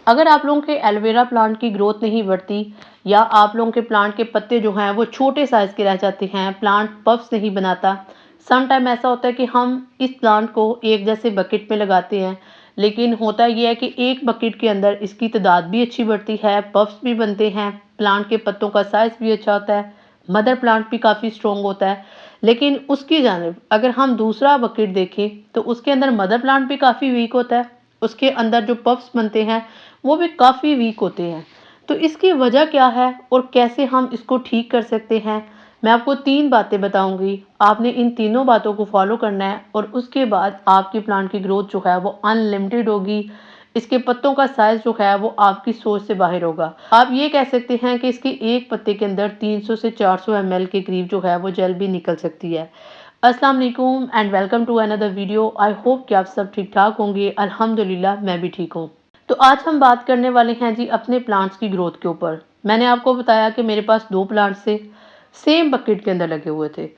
अगर आप लोगों के एलोवेरा प्लांट की ग्रोथ नहीं बढ़ती या आप लोगों के प्लांट के पत्ते जो हैं वो छोटे साइज़ के रह जाते हैं, प्लांट पफ्स नहीं बनाता। सम टाइम ऐसा होता है कि हम इस प्लांट को एक जैसे बकेट में लगाते हैं, लेकिन होता ये है कि एक बकेट के अंदर इसकी तादाद भी अच्छी बढ़ती है, पफ्स भी बनते हैं, प्लांट के पत्तों का साइज़ भी अच्छा होता है, मदर प्लांट भी काफ़ी स्ट्रॉन्ग होता है। लेकिन उसकी जानिब अगर हम दूसरा बकेट देखें तो उसके अंदर मदर प्लांट भी काफ़ी वीक होता है, उसके अंदर जो पफ्स बनते हैं वो भी काफ़ी वीक होते हैं। तो इसकी वजह क्या है और कैसे हम इसको ठीक कर सकते हैं? मैं आपको 3 बातें बताऊँगी। आपने इन तीनों बातों को फ़ॉलो करना है और उसके बाद आपके प्लांट की ग्रोथ जो है वो अनलिमिटेड होगी। इसके पत्तों का साइज़ जो है वो आपकी सोच से बाहर होगा। आप ये कह सकते हैं कि इसके एक पत्ते के अंदर 300 से 400 ml के करीब जो है वो जेल भी निकल सकती है। अस्सलाम वालेकुम and welcome to another video. I hope कि आप सब ठीक-ठाक होंगे। अल्हम्दुलिल्लाह मैं भी ठीक हूँ। तो आज हम बात करने वाले हैं जी अपने प्लांट्स की ग्रोथ के ऊपर। मैंने आपको बताया कि मेरे पास 2 प्लांट्स थे, सेम बकेट के अंदर लगे हुए थे।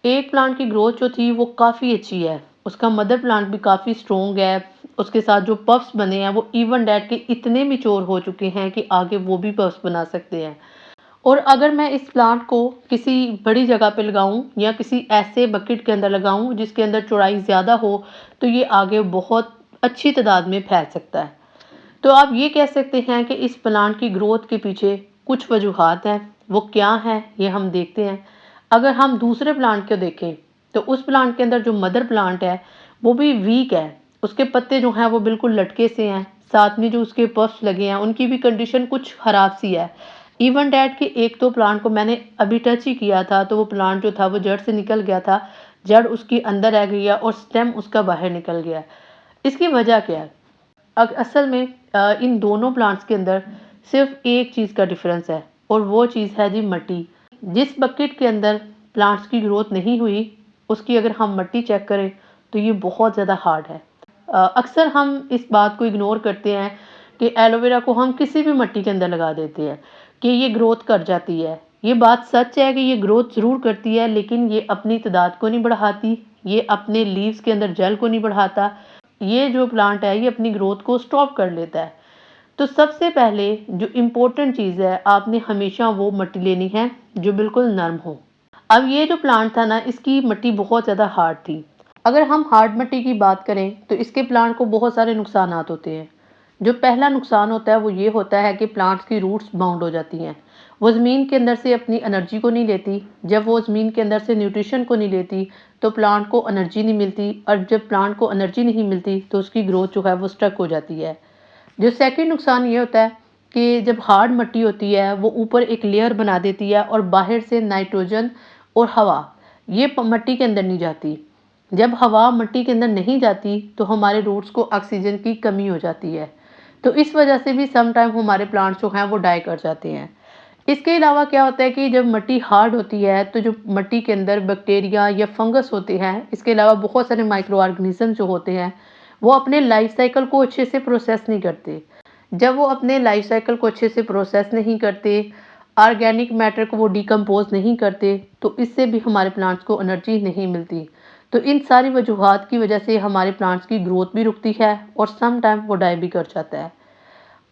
एक प्लांट की ग्रोथ जो थी वो काफ़ी अच्छी है, उसका मदर प्लांट भी काफ़ी स्ट्रॉन्ग है, उसके साथ जो पफ्स बने हैं वो इवन डैट के इतने मैच्योर हो चुके हैं कि आगे वो भी पफ्स बना सकते हैं। और अगर मैं इस प्लांट को किसी बड़ी जगह पे लगाऊं या किसी ऐसे बकेट के अंदर लगाऊं जिसके अंदर चौड़ाई ज़्यादा हो, तो ये आगे बहुत अच्छी तादाद में फैल सकता है। तो आप ये कह सकते हैं कि इस प्लांट की ग्रोथ के पीछे कुछ वजूहात हैं। वो क्या हैं ये हम देखते हैं। अगर हम दूसरे प्लांट को देखें तो उस प्लांट के अंदर जो मदर प्लांट है वो भी वीक है, उसके पत्ते जो हैं वो बिल्कुल लटके से हैं, साथ में जो उसके पफ्स लगे हैं उनकी भी कंडीशन कुछ ख़राब सी है। इवन डैट के एक तो प्लांट को मैंने अभी टच ही किया था तो वो प्लांट जो था वो जड़ से निकल गया था, जड़ उसकी अंदर रह गई है और स्टेम उसका बाहर निकल गया है। इसकी वजह क्या है? असल में इन दोनों प्लांट्स के अंदर सिर्फ एक चीज़ का डिफरेंस है और वो चीज़ है जी मट्टी। जिस बकेट के अंदर प्लांट्स की ग्रोथ नहीं हुई उसकी अगर हम मट्टी चेक करें तो ये बहुत ज़्यादा हार्ड है। अक्सर हम इस बात को इग्नोर करते हैं कि एलोवेरा को हम किसी भी मिट्टी के अंदर लगा देते हैं कि ये ग्रोथ कर जाती है। ये बात सच है कि ये ग्रोथ ज़रूर करती है, लेकिन ये अपनी तादाद को नहीं बढ़ाती, ये अपने लीव्स के अंदर जेल को नहीं बढ़ाता। ये जो प्लांट है ये अपनी ग्रोथ को स्टॉप कर लेता है। तो सबसे पहले जो इम्पोर्टेंट चीज़ है, आपने हमेशा वो मिट्टी लेनी है जो बिल्कुल नरम हो। अब ये जो प्लांट था ना, इसकी मिट्टी बहुत ज़्यादा हार्ड थी। अगर हम हार्ड मिट्टी की बात करें तो इसके प्लांट को बहुत सारे नुकसानात होते हैं। जो पहला नुकसान होता है वो ये होता है कि प्लांट्स की रूट्स बाउंड हो जाती हैं। वो ज़मीन के अंदर से अपनी एनर्जी को नहीं लेती। जब वो ज़मीन के अंदर से न्यूट्रिशन को नहीं लेती तो प्लांट को एनर्जी नहीं मिलती, और जब प्लांट को एनर्जी नहीं मिलती तो उसकी ग्रोथ जो है वो स्टक हो जाती है। जो सेकंड नुकसान ये होता है कि जब हार्ड मिट्टी होती है वो ऊपर एक लेयर बना देती है और बाहर से नाइट्रोजन और हवा ये मिट्टी के अंदर नहीं जाती। जब हवा मिट्टी के अंदर नहीं जाती तो हमारे रूट्स को ऑक्सीजन की कमी हो जाती है। तो इस वजह से भी सम टाइम हमारे प्लांट्स जो हैं वो डाई कर जाते हैं। इसके अलावा क्या होता है कि जब मिट्टी हार्ड होती है तो जो मिट्टी के अंदर बैक्टीरिया या फंगस होते हैं, इसके अलावा बहुत सारे माइक्रो ऑर्गेनिज्म जो होते हैं, वो अपने लाइफ साइकिल को अच्छे से प्रोसेस नहीं करते। जब वो अपने लाइफ साइकिल को अच्छे से प्रोसेस नहीं करते, ऑर्गेनिक मैटर को वो डिकम्पोज नहीं करते, तो इससे भी हमारे प्लांट्स को एनर्जी नहीं मिलती। तो इन सारी वजूहात की वजह से हमारे प्लांट्स की ग्रोथ भी रुकती है और सम टाइम वो डाई भी कर जाता है।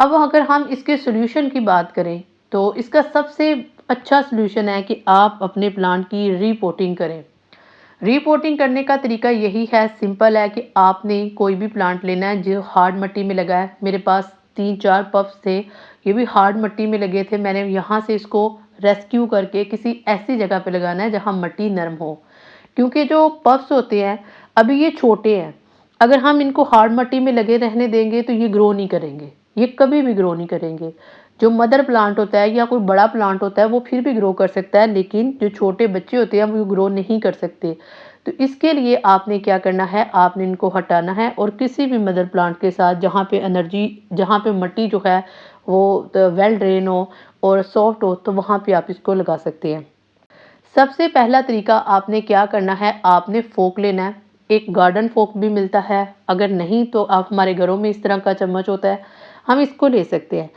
अब अगर हम इसके सॉल्यूशन की बात करें तो इसका सबसे अच्छा सॉल्यूशन है कि आप अपने प्लांट की रीपोटिंग करें। रीपोटिंग करने का तरीका यही है, सिंपल है कि आपने कोई भी प्लांट लेना है जो हार्ड मिट्टी में लगा है। मेरे पास 3-4 पफ्स थे, ये भी हार्ड मिट्टी में लगे थे। मैंने यहाँ से इसको रेस्क्यू करके किसी ऐसी जगह पे लगाना है जहाँ मिट्टी नरम हो, क्योंकि जो पफ्स होते हैं अभी ये छोटे हैं। अगर हम इनको हार्ड मिट्टी में लगे रहने देंगे तो ये ग्रो नहीं करेंगे, ये कभी भी ग्रो नहीं करेंगे। जो मदर प्लांट होता है या कोई बड़ा प्लांट होता है वो फिर भी ग्रो कर सकता है, लेकिन जो छोटे बच्चे होते हैं वो ग्रो नहीं कर सकते। तो इसके लिए आपने क्या करना है, आपने इनको हटाना है और किसी भी मदर प्लांट के साथ जहाँ पे मिट्टी जो है वो वेल ड्रेन हो और सॉफ्ट हो, तो वहाँ पे आप इसको लगा सकते हैं। सबसे पहला तरीका आपने क्या करना है, आपने फोक लेना है। एक गार्डन फोक भी मिलता है, अगर नहीं तो आप हमारे घरों में इस तरह का चम्मच होता है, हम इसको ले सकते हैं।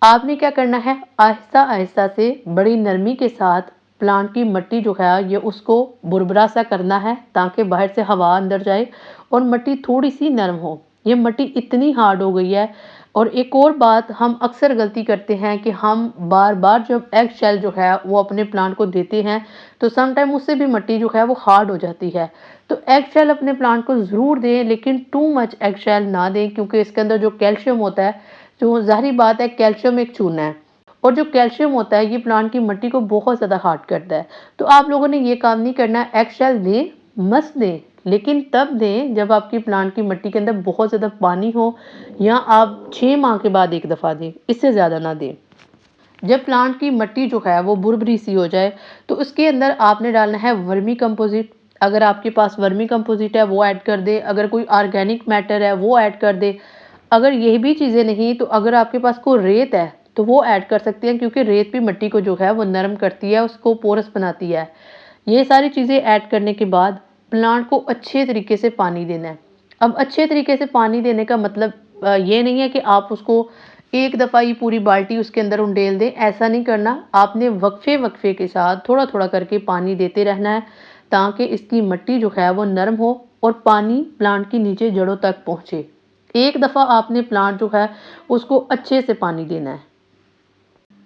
आपने क्या करना है, आहिस्ता आहिस्ता से बड़ी नरमी के साथ प्लांट की मिट्टी जो है ये उसको बुरबुरा सा करना है ताकि बाहर से हवा अंदर जाए और मिट्टी थोड़ी सी नरम हो। ये मिट्टी इतनी हार्ड हो गई है, और एक और बात हम अक्सर गलती करते हैं कि हम बार-बार जब एग शेल जो है वो अपने प्लांट को देते हैं, तो सम टाइम उससे भी मिट्टी जो है वो हार्ड हो जाती है। तो एग शेल अपने प्लांट को ज़रूर दें, लेकिन टू मच एग शेल ना दें, क्योंकि इसके अंदर जो कैल्शियम होता है, जो ज़ाहिर बात है कैल्शियम एक चूना है, और जो कैल्शियम होता है ये प्लांट की मिट्टी को बहुत ज़्यादा हार्ड करता है। तो आप लोगों ने ये काम नहीं करना, एग शेल दें, मस्ट दें, लेकिन तब दें जब आपकी प्लांट की मिट्टी के अंदर बहुत ज़्यादा पानी हो, या आप 6 माह के बाद एक दफ़ा दें, इससे ज़्यादा ना दें। जब प्लांट की मिट्टी जो है वो भुरभुरी सी हो जाए, तो उसके अंदर आपने डालना है वर्मी कंपोजिट। अगर आपके पास वर्मी कंपोजिट है वो ऐड कर दें, अगर कोई ऑर्गेनिक मैटर है वो ऐड कर दें। अगर ये भी चीज़ें नहीं, तो अगर आपके पास कोई रेत है तो वो ऐड कर सकते हैं, क्योंकि रेत भी मिट्टी को जो है वो नरम करती है, उसको पोरस बनाती है। ये सारी चीज़ें ऐड करने के बाद प्लांट को अच्छे तरीके से पानी देना है। अब अच्छे तरीके से पानी देने का मतलब ये नहीं है कि आप उसको एक दफ़ा ही पूरी बाल्टी उसके अंदर उंडेल दें, ऐसा नहीं करना। आपने वक्फे-वक्फे के साथ थोड़ा-थोड़ा करके पानी देते रहना है, ताकि इसकी मिट्टी जो है वो नरम हो और पानी प्लांट की नीचे जड़ों तक पहुँचे। एक दफ़ा आपने प्लांट जो है उसको अच्छे से पानी देना है।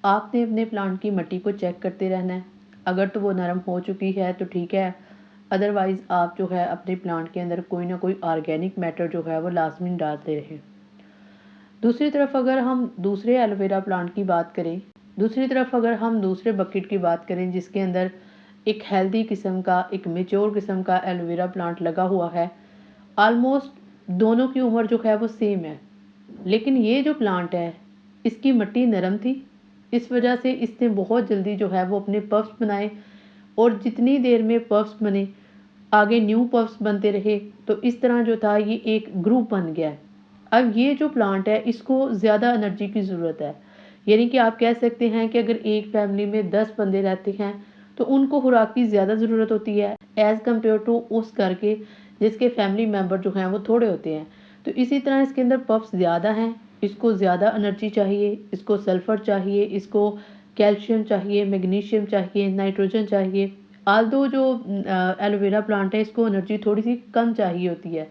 आपने अपने प्लांट की मिट्टी को चेक करते रहना है। अगर तो वो नरम हो चुकी है तो ठीक है, अदरवाइज़ आप जो है अपने प्लांट के अंदर कोई ना कोई ऑर्गेनिक मैटर जो है वो लाज़मी डालते रहें। दूसरी तरफ अगर हम दूसरे एलोवेरा प्लांट की बात करें, दूसरी तरफ अगर हम दूसरे बकेट की बात करें जिसके अंदर एक हेल्दी किस्म का, एक मैच्योर किस्म का एलोवेरा प्लांट लगा हुआ है, ऑलमोस्ट दोनों की उम्र जो है वो सेम है। लेकिन ये जो प्लांट है, इसकी मिट्टी नरम थी, इस वजह से इसने बहुत जल्दी जो है वो अपने पफ्स बनाए, और जितनी देर में पफ्स बने, आगे न्यू पफ्स बनते रहे, तो इस तरह जो था ये एक ग्रुप बन गया है। अब ये जो प्लांट है इसको ज़्यादा एनर्जी की ज़रूरत है, यानी कि आप कह सकते हैं कि अगर एक फैमिली में 10 बंदे रहते हैं तो उनको खुराक की ज़्यादा ज़रूरत होती है एज़ कम्पेयर टू उस घर के जिसके फैमिली मेम्बर जो हैं वो थोड़े होते हैं। तो इसी तरह इसके अंदर पफ्स ज़्यादा हैं, इसको ज़्यादा एनर्जी चाहिए, इसको सल्फ़र चाहिए, इसको कैल्शियम चाहिए, मैग्नीशियम चाहिए, नाइट्रोजन चाहिए। आल्दो जो एलोवेरा प्लांट है इसको एनर्जी थोड़ी सी कम चाहिए होती है,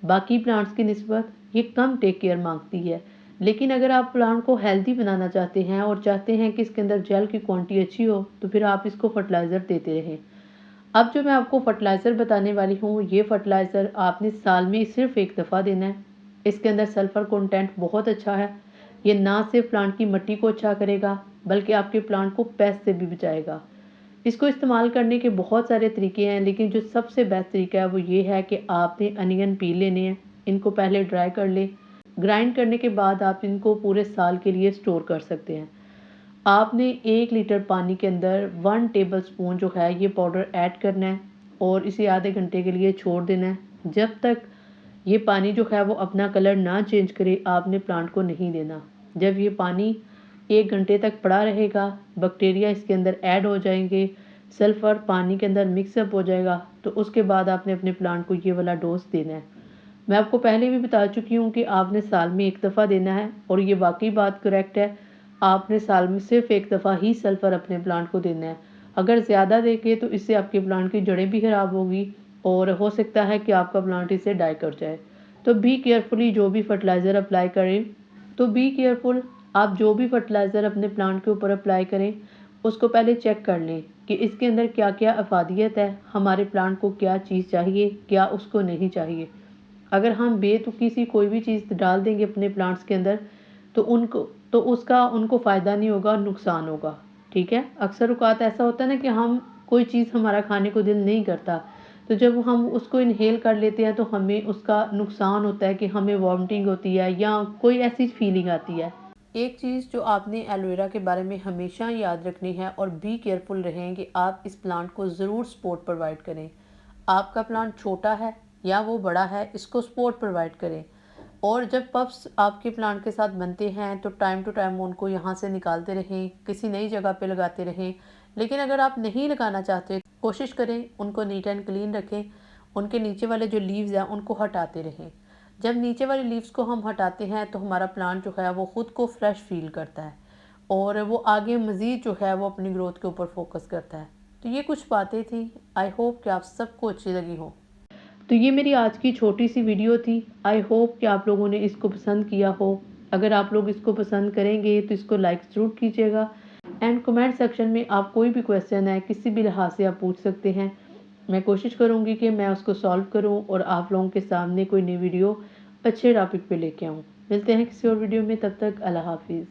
बाकी प्लांट्स की निस्बत ये कम टेक केयर मांगती है। लेकिन अगर आप प्लांट को हेल्दी बनाना चाहते हैं और चाहते हैं कि इसके अंदर जेल की क्वांटिटी अच्छी हो, तो फिर आप इसको फर्टिलाइज़र देते रहें। अब जो मैं आपको फर्टिलाइज़र बताने वाली हूँ, ये फर्टिलाइज़र आपने साल में सिर्फ एक दफ़ा देना है। इसके अंदर सल्फ़र कंटेंट बहुत अच्छा है। ये ना सिर्फ प्लांट की मिट्टी को अच्छा करेगा, बल्कि आपके प्लांट को पेस्ट से भी बचाएगा। इसको इस्तेमाल करने के बहुत सारे तरीके हैं, लेकिन जो सबसे बेस्ट तरीका है वो ये है कि आपने अनियन पील लेने हैं, इनको पहले ड्राई कर लें, ग्राइंड करने के बाद आप इनको पूरे साल के लिए स्टोर कर सकते हैं। आपने 1 लीटर पानी के अंदर 1 टेबल स्पून जो है ये पाउडर ऐड करना है, और इसे आधे घंटे के लिए छोड़ देना है। जब तक ये पानी जो है वो अपना कलर ना चेंज करे, आपने प्लांट को नहीं देना। जब ये पानी 1 घंटे तक पड़ा रहेगा, बैक्टीरिया इसके अंदर ऐड हो जाएंगे, सल्फ़र पानी के अंदर मिक्सअप हो जाएगा, तो उसके बाद आपने अपने प्लांट को ये वाला डोज देना है। मैं आपको पहले भी बता चुकी हूँ कि आपने साल में एक दफ़ा देना है, और ये वाकई बात करेक्ट है। आपने साल में सिर्फ एक दफ़ा ही सल्फ़र अपने प्लांट को देना है। अगर ज़्यादा देंगे तो इससे आपके प्लांट की जड़ें भी खराब होगी, और हो सकता है कि आपका प्लांट इससे डाई कर जाए। तो बी केयरफुली जो भी फर्टिलाइज़र अप्लाई करें, तो बी केयरफुल, आप जो भी फर्टिलाइज़र अपने प्लांट के ऊपर अप्लाई करें, उसको पहले चेक कर लें कि इसके अंदर क्या-क्या अफादियत है, हमारे प्लांट को क्या चीज़ चाहिए, क्या उसको नहीं चाहिए। अगर हम बेतुकी सी कोई भी चीज़ डाल देंगे अपने प्लांट्स के अंदर, तो उसका उनको फ़ायदा नहीं होगा, नुकसान होगा। ठीक है? अक्सर औक़ात ऐसा होता है ना कि हम कोई चीज़ हमारा खाने को दिल नहीं करता, तो जब हम उसको इन्हेल कर लेते हैं तो हमें उसका नुकसान होता है कि हमें वॉमिटिंग होती है या कोई ऐसी फीलिंग आती है। एक चीज़ जो आपने एलोवेरा के बारे में हमेशा याद रखनी है और बी केयरफुल रहें कि आप इस प्लांट को ज़रूर सपोर्ट प्रोवाइड करें। आपका प्लांट छोटा है या वो बड़ा है, इसको सपोर्ट प्रोवाइड करें। और जब पप्स आपके प्लांट के साथ बनते हैं तो टाइम टू टाइम उनको यहाँ से निकालते रहें, किसी नई जगह पे लगाते रहें। लेकिन अगर आप नहीं लगाना चाहते, कोशिश करें उनको नीट एंड क्लीन रखें, उनके नीचे वाले जो लीव्स हैं उनको हटाते रहें। जब नीचे वाले लीव्स को हम हटाते हैं तो हमारा प्लांट जो है वो ख़ुद को फ्रेश फील करता है, और वो आगे मज़ीद जो है वो अपनी ग्रोथ के ऊपर फोकस करता है। तो ये कुछ बातें थी, आई होप कि आप सबको अच्छी लगी हो। तो ये मेरी आज की छोटी सी वीडियो थी। आई होप कि आप लोगों ने इसको पसंद किया हो। अगर आप लोग इसको पसंद करेंगे तो इसको लाइक ज़रूर कीजिएगा एंड कमेंट सेक्शन में आप कोई भी क्वेश्चन है किसी भी लिहाज से आप पूछ सकते हैं। मैं कोशिश करूँगी कि मैं उसको सॉल्व करूँ और आप लोगों के सामने कोई नई वीडियो अच्छे टॉपिक पे लेके आऊँ। मिलते हैं किसी और वीडियो में, तब तक अल्लाह हाफ़िज़।